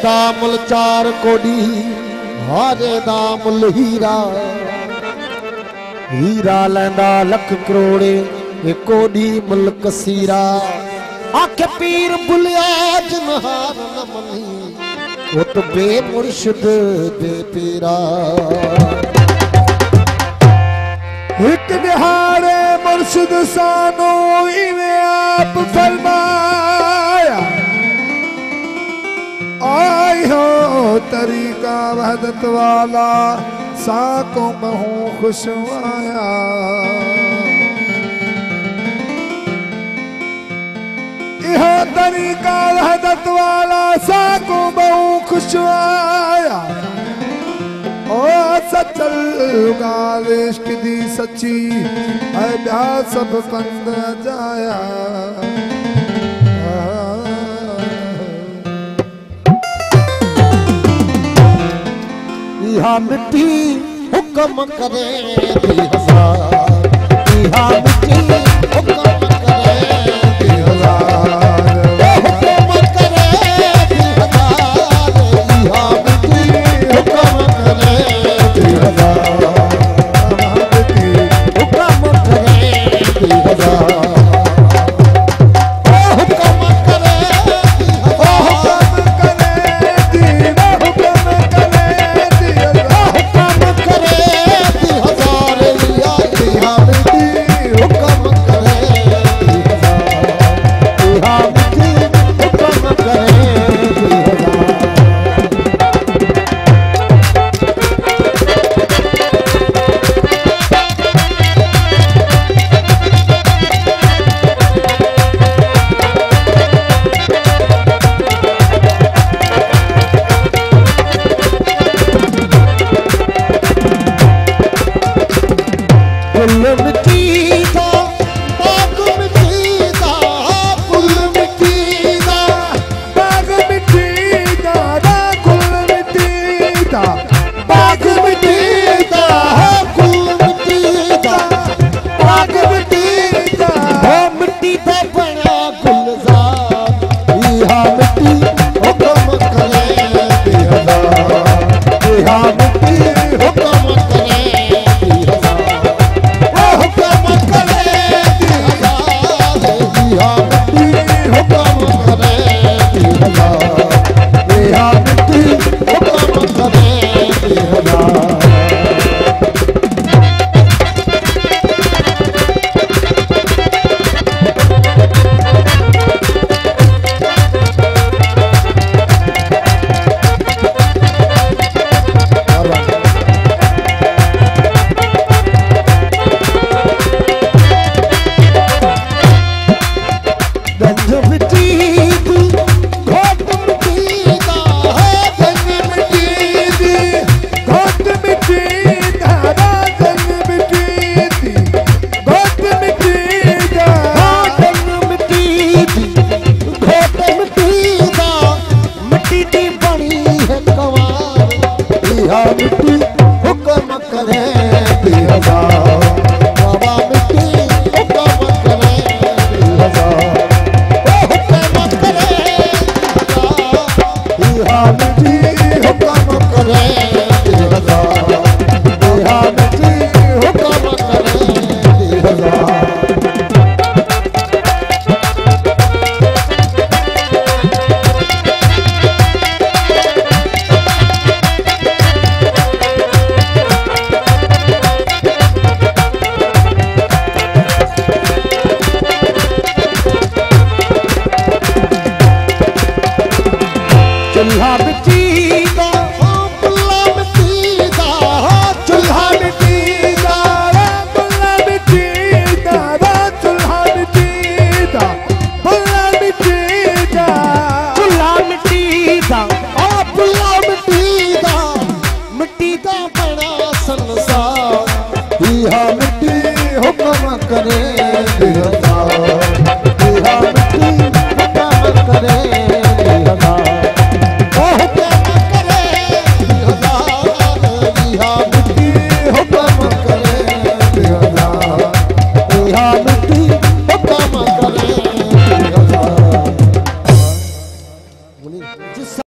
दामुल 4 कोडी हारे दामुल हीरा हीरा लैंदा लख करोड़े ये कोडी मुल्क सीरा आखे पीर बुलिया जनहार न मनी वो तो बेमुर्शिद बेपीरा एक निहारे मुर्शिद सानो इवे आप फरमाया आई हो तरीका वहदत वाला साको महू खुशवाया यह तरीका वहदत वाला साको महू खुशवाया ओ सचल गाल इश्क दी सच्ची है ब्या सब पंद जाया इहा मिट्टी हुक्म करे दी हजार इहा मिट्टी हुक्म करे दी हजार हुक्म करे दी हजार इहा मिट्टी हुक्म करे दी हजार मिट्टी हुक्म करे दी हजार चूल्हा